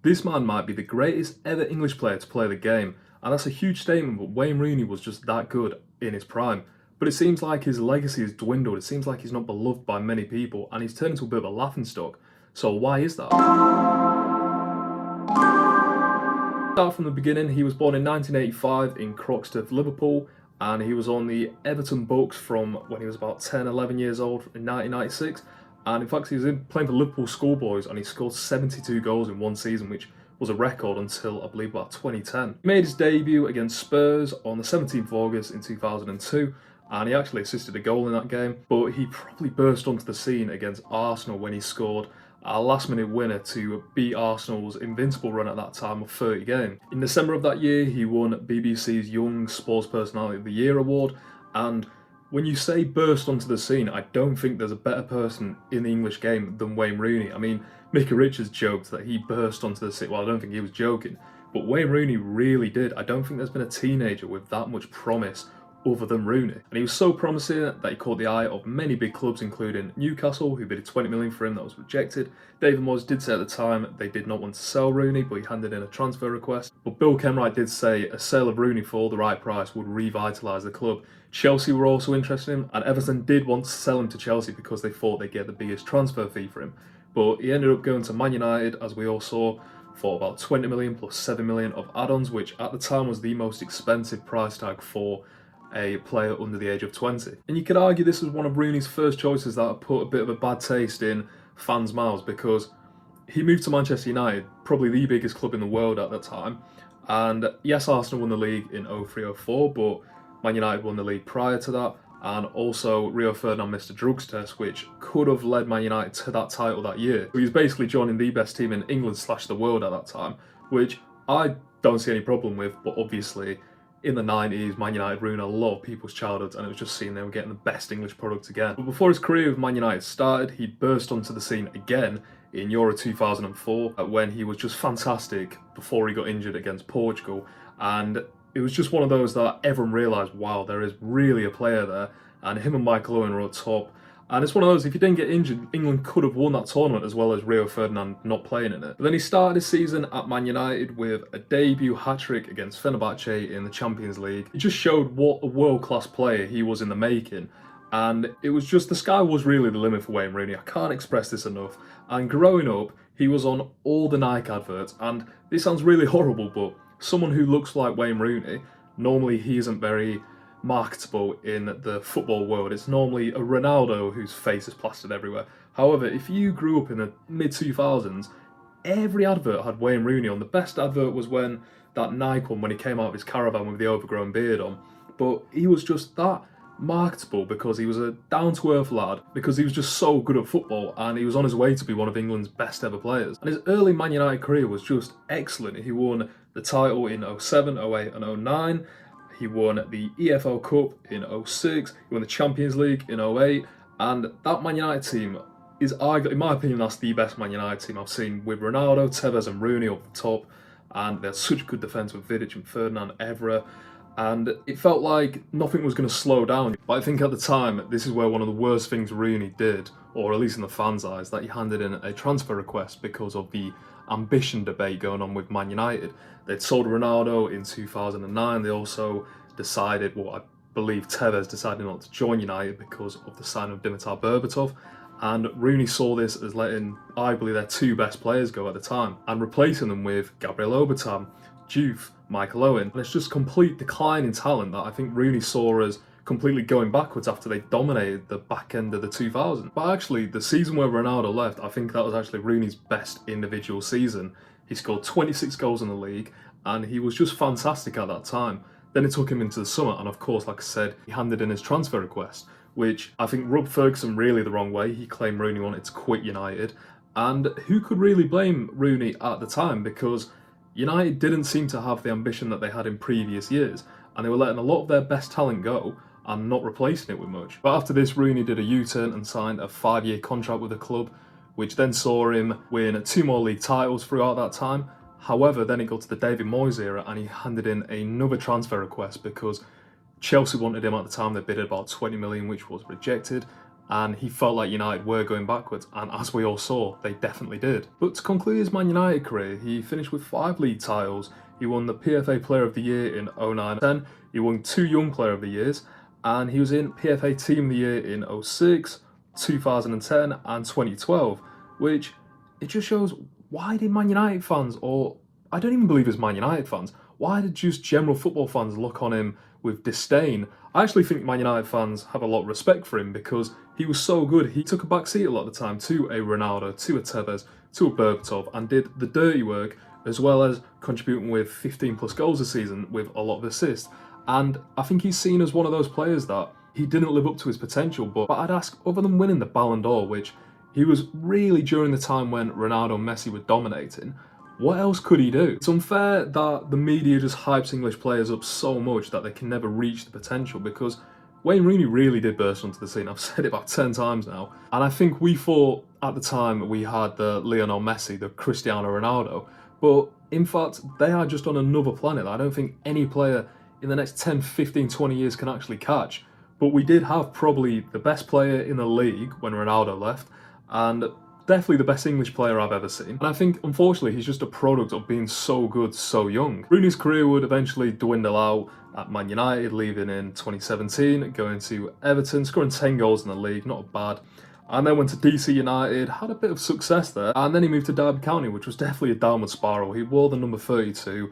This man might be the greatest ever English player to play the game, and that's a huge statement, but Wayne Rooney was just that good in his prime. But it seems like his legacy has dwindled, it seems like he's not beloved by many people, and he's turned into a bit of a laughingstock. So why is that? Start from the beginning. He was born in 1985 in Croxteth, Liverpool, and he was on the Everton books from when he was about 10, 11 years old in 1996. And in fact, he was playing for Liverpool schoolboys, and he scored 72 goals in one season, which was a record until, I believe, about 2010. He made his debut against Spurs on the 17th of August in 2002, and he actually assisted a goal in that game, but he probably burst onto the scene against Arsenal when he scored a last-minute winner to beat Arsenal's invincible run at that time of 30 games. In December of that year, he won BBC's Young Sports Personality of the Year award, and when you say burst onto the scene, I don't think there's a better person in the English game than Wayne Rooney. I mean, Mickey Richards joked that he burst onto the scene. Well, I don't think he was joking, but Wayne Rooney really did. I don't think there's been a teenager with that much promise other than Rooney. And he was so promising that he caught the eye of many big clubs, including Newcastle, who bid 20 million for him. That was rejected. David Moyes did say at the time they did not want to sell Rooney, but he handed in a transfer request. But Bill Kenwright did say a sale of Rooney for the right price would revitalise the club. Chelsea were also interested in him, and Everton did want to sell him to Chelsea because they thought they'd get the biggest transfer fee for him. But he ended up going to Man United, as we all saw, for about 20 million plus 7 million of add-ons, which at the time was the most expensive price tag for a player under the age of 20. And you could argue this was one of Rooney's first choices that put a bit of a bad taste in fans' mouths, because he moved to Manchester United, probably the biggest club in the world at that time. And yes, Arsenal won the league in 03-04, but Man United won the league prior to that. And also Rio Ferdinand missed a drugs test, which could have led Man United to that title that year. He was basically joining the best team in England / the world at that time, which I don't see any problem with, but obviously in the 90s, Man United ruined a lot of people's childhoods, and it was just seen they were getting the best English product again. But before his career with Man United started, he burst onto the scene again in Euro 2004, when he was just fantastic before he got injured against Portugal. And it was just one of those that everyone realised, wow, there is really a player there, and him and Michael Owen are up top. And it's one of those, if he didn't get injured, England could have won that tournament as well as Rio Ferdinand not playing in it. But then he started his season at Man United with a debut hat-trick against Fenerbahce in the Champions League. It just showed what a world-class player he was in the making. And it was just, the sky was really the limit for Wayne Rooney. I can't express this enough. And growing up, he was on all the Nike adverts. And this sounds really horrible, but someone who looks like Wayne Rooney, normally he isn't very marketable in the football world. It's normally a Ronaldo whose face is plastered everywhere. However, if you grew up in the mid-2000s, every advert had Wayne Rooney on. The best advert was when that Nike one, when he came out of his caravan with the overgrown beard on. But he was just that marketable because he was a down-to-earth lad, because he was just so good at football, and he was on his way to be one of England's best ever players. And his early Man United career was just excellent. He won the title in 07, 08 and 09. He won the EFL Cup in 06, he won the Champions League in 08, and that Man United team is arguably, in my opinion, that's the best Man United team I've seen, with Ronaldo, Tevez and Rooney up the top, and they had such good defence with Vidic and Ferdinand, Evra, and it felt like nothing was going to slow down. But I think at the time, this is where one of the worst things Rooney did, or at least in the fans' eyes, that he handed in a transfer request because of the ambition debate going on with Man United. They'd sold Ronaldo in 2009. They also decided, well, I believe Tevez decided not to join United because of the signing of Dimitar Berbatov. And Rooney saw this as letting, I believe, their two best players go at the time and replacing them with Gabriel Obertan, Juve, Michael Owen. And it's just complete decline in talent that I think Rooney saw as completely going backwards after they dominated the back end of the 2000s. But actually, the season where Ronaldo left, I think that was actually Rooney's best individual season. He scored 26 goals in the league, and he was just fantastic at that time. Then it took him into the summer, and of course, like I said, he handed in his transfer request, which I think rubbed Ferguson really the wrong way. He claimed Rooney wanted to quit United, and who could really blame Rooney at the time, because United didn't seem to have the ambition that they had in previous years, and they were letting a lot of their best talent go and not replacing it with much. But after this, Rooney did a U-turn and signed a 5-year contract with the club, which then saw him win 2 more league titles throughout that time. However, then it got to the David Moyes era and he handed in another transfer request because Chelsea wanted him at the time. They bid about 20 million, which was rejected. and he felt like United were going backwards, and as we all saw, they definitely did. But to conclude his Man United career, he finished with 5 league titles. He won the PFA Player of the Year in 09-10, he won 2 Young Player of the Years, and he was in PFA Team of the Year in 06, 2010 and 2012, which it just shows, why did Man United fans, or I don't even believe it's Man United fans, why did just general football fans look on him with disdain? I actually think Man United fans have a lot of respect for him because he was so good. He took a back seat a lot of the time to a Ronaldo, to a Tevez, to a Berbatov, and did the dirty work, as well as contributing with 15 plus goals a season with a lot of assists. And I think he's seen as one of those players that he didn't live up to his potential, but I'd ask, other than winning the Ballon d'Or, which he was really during the time when Ronaldo and Messi were dominating, what else could he do? It's unfair that the media just hypes English players up so much that they can never reach the potential, because Wayne Rooney really did burst onto the scene. I've said it about 10 times now. And I think we thought at the time we had the Lionel Messi, the Cristiano Ronaldo, but in fact, they are just on another planet that I don't think any player in the next 10, 15, 20 years can actually catch. But we did have probably the best player in the league when Ronaldo left, and definitely the best English player I've ever seen. And I think, unfortunately, he's just a product of being so good so young. Rooney's career would eventually dwindle out at Man United, leaving in 2017, going to Everton, scoring 10 goals in the league, not bad. And then went to DC United, had a bit of success there, and then he moved to Derby County, which was definitely a downward spiral. He wore the number 32,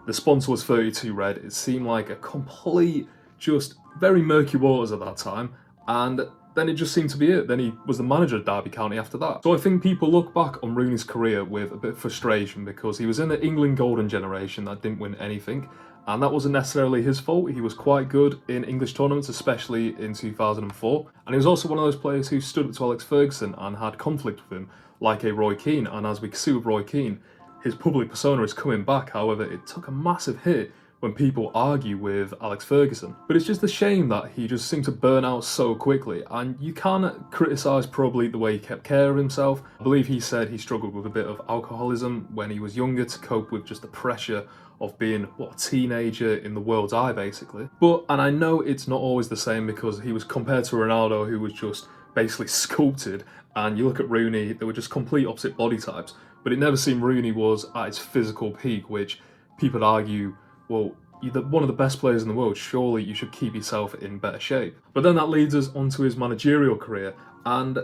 the sponsor was 32 red, it seemed like a complete, just very murky waters at that time, and then it just seemed to be it. Then he was the manager of Derby County after that. So I think people look back on Rooney's career with a bit of frustration because he was in the England golden generation that didn't win anything, and that wasn't necessarily his fault. He was quite good in English tournaments, especially in 2004, and he was also one of those players who stood up to Alex Ferguson and had conflict with him, like a Roy Keane. And as we can see with Roy Keane, his public persona is coming back. However, it took a massive hit when people argue with Alex Ferguson. But it's just a shame that he just seemed to burn out so quickly, and you can't criticise probably the way he kept care of himself. I believe he said he struggled with a bit of alcoholism when he was younger to cope with just the pressure of being, a teenager in the world's eye, basically. And I know it's not always the same because he was compared to Ronaldo, who was just basically sculpted, and you look at Rooney, they were just complete opposite body types, but it never seemed Rooney was at his physical peak, which people would argue, well, you're one of the best players in the world, surely you should keep yourself in better shape. But then that leads us onto his managerial career, and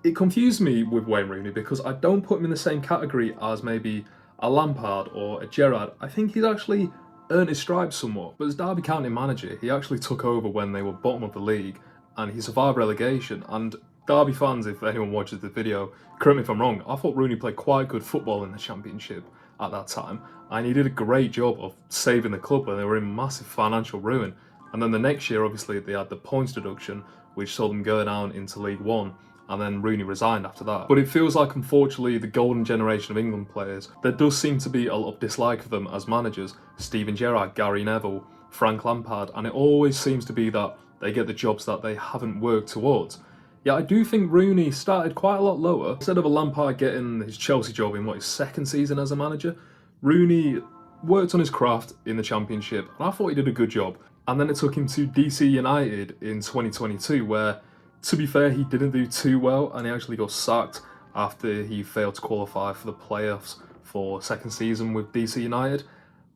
it confused me with Wayne Rooney because I don't put him in the same category as maybe a Lampard or a Gerrard. I think he's actually earned his stripes somewhat, but as Derby County manager, he actually took over when they were bottom of the league, and he survived relegation. And Derby fans, if anyone watches the video, correct me if I'm wrong, I thought Rooney played quite good football in the Championship at that time, and he did a great job of saving the club when they were in massive financial ruin. And then the next year, obviously, they had the points deduction, which saw them go down into League One, and then Rooney resigned after that. But it feels like, unfortunately, the golden generation of England players, there does seem to be a lot of dislike for them as managers. Steven Gerrard, Gary Neville, Frank Lampard, and it always seems to be that they get the jobs that they haven't worked towards. Yeah, I do think Rooney started quite a lot lower. Instead of a Lampard getting his Chelsea job in his second season as a manager, Rooney worked on his craft in the Championship, and I thought he did a good job. And then it took him to DC United in 2022, where, to be fair, he didn't do too well, and he actually got sacked after he failed to qualify for the playoffs for second season with DC United.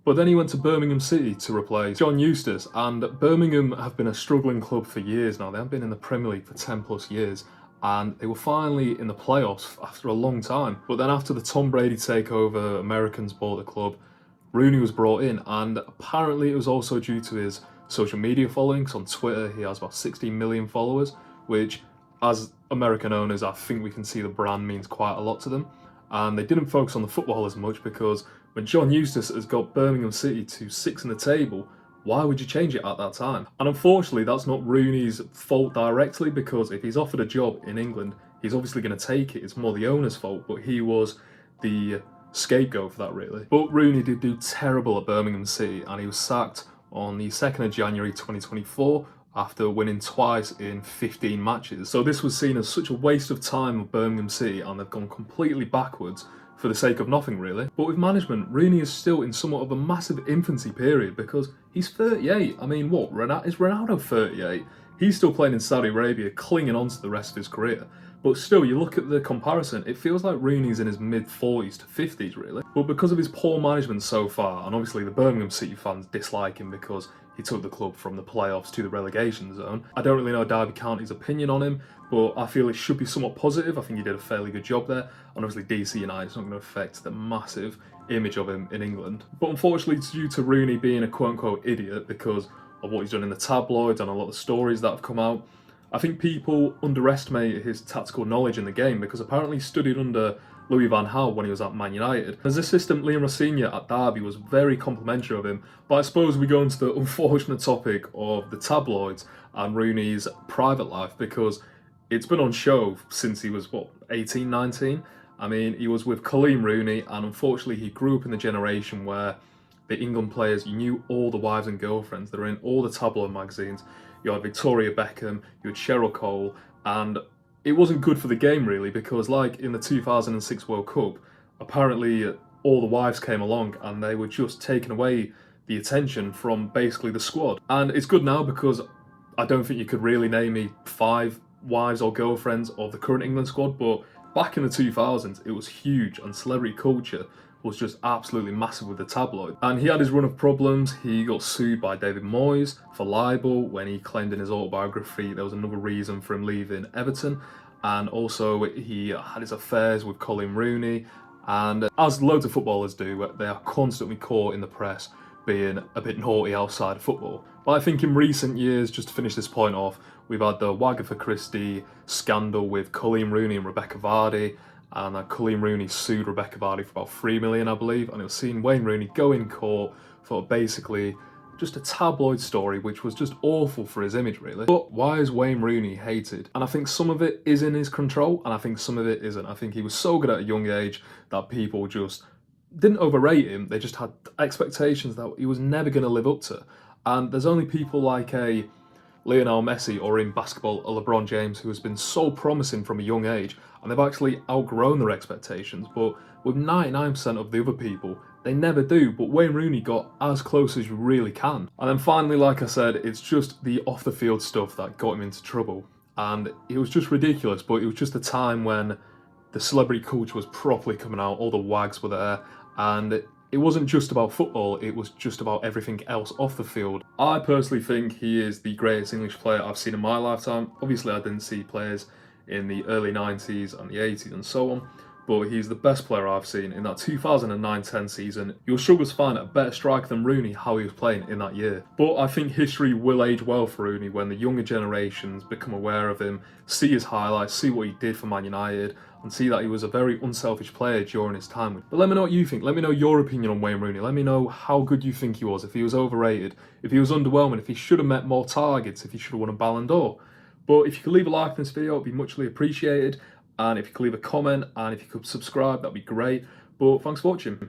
But then he went to Birmingham City to replace John Eustace, and Birmingham have been a struggling club for years now. They haven't been in the Premier League for 10 plus years, and they were finally in the playoffs after a long time. But then after the Tom Brady takeover, Americans bought the club, Rooney was brought in, and apparently it was also due to his social media following. So on Twitter, he has about 16 million followers, which, as American owners, I think we can see the brand means quite a lot to them. And they didn't focus on the football as much because when John Eustace has got Birmingham City to 6 in the table, why would you change it at that time? And unfortunately, that's not Rooney's fault directly, because if he's offered a job in England, he's obviously going to take it. It's more the owner's fault, but he was the scapegoat for that, really. But Rooney did do terrible at Birmingham City, and he was sacked on the 2nd of January 2024 after winning twice in 15 matches. So this was seen as such a waste of time of Birmingham City, and they've gone completely backwards for the sake of nothing, really. But with management, Rooney is still in somewhat of a massive infancy period because he's 38. I mean, is Ronaldo 38? He's still playing in Saudi Arabia, clinging on to the rest of his career. But still, you look at the comparison, it feels like Rooney's in his mid-40s to 50s, really. But because of his poor management so far, and obviously the Birmingham City fans dislike him because he took the club from the playoffs to the relegation zone, I don't really know Derby County's opinion on him, but I feel it should be somewhat positive. I think he did a fairly good job there, and obviously DC United's not going to affect the massive image of him in England. But unfortunately, due to Rooney being a quote-unquote idiot because of what he's done in the tabloids and a lot of stories that have come out, I think people underestimate his tactical knowledge in the game because apparently he studied under Louis van Gaal when he was at Man United. His assistant Liam Rosenior at Derby was very complimentary of him, but I suppose we go into the unfortunate topic of the tabloids and Rooney's private life because it's been on show since he was, 18, 19? I mean, he was with Colleen Rooney, and unfortunately he grew up in the generation where the England players, you knew all the wives and girlfriends that are in all the tabloid magazines. You had Victoria Beckham, you had Cheryl Cole, and it wasn't good for the game really because like in the 2006 World Cup, apparently all the wives came along and they were just taking away the attention from basically the squad. And it's good now because I don't think you could really name me 5 wives or girlfriends of the current England squad, but back in the 2000s it was huge and celebrity culture was just absolutely massive with the tabloid. And he had his run of problems. He got sued by David Moyes for libel when he claimed in his autobiography there was another reason for him leaving Everton. And also he had his affairs with Colleen Rooney. And as loads of footballers do, they are constantly caught in the press being a bit naughty outside of football. But I think in recent years, just to finish this point off, we've had the Wagatha Christie scandal with Colleen Rooney and Rebecca Vardy. And Colleen Rooney sued Rebecca Vardy for about $3 million, I believe, and it was seeing Wayne Rooney go in court for basically just a tabloid story, which was just awful for his image, really. But why is Wayne Rooney hated? And I think some of it is in his control, and I think some of it isn't. I think he was so good at a young age that people just didn't overrate him. They just had expectations that he was never going to live up to. And there's only people like a Lionel Messi or in basketball a LeBron James who has been so promising from a young age and they've actually outgrown their expectations, but with 99% of the other people they never do. But Wayne Rooney got as close as you really can. And then finally, like I said, it's just the off the field stuff that got him into trouble, and it was just ridiculous. But it was just a time when the celebrity culture was properly coming out, all the wags were there, and it wasn't just about football, it was just about everything else off the field. I personally think he is the greatest English player I've seen in my lifetime. Obviously I didn't see players in the early 90s and the 80s and so on, but he's the best player I've seen. In that 2009-10 season, you'll struggle to find a better striker than Rooney how he was playing in that year. But I think history will age well for Rooney when the younger generations become aware of him, see his highlights, see what he did for Man United, and see that he was a very unselfish player during his time. But let me know what you think. Let me know your opinion on Wayne Rooney. Let me know how good you think he was, if he was overrated, if he was underwhelming, if he should have met more targets, if he should have won a Ballon d'Or. But if you could leave a like on this video, it'd be muchly appreciated. And if you could leave a comment and if you could subscribe, that'd be great. But thanks for watching.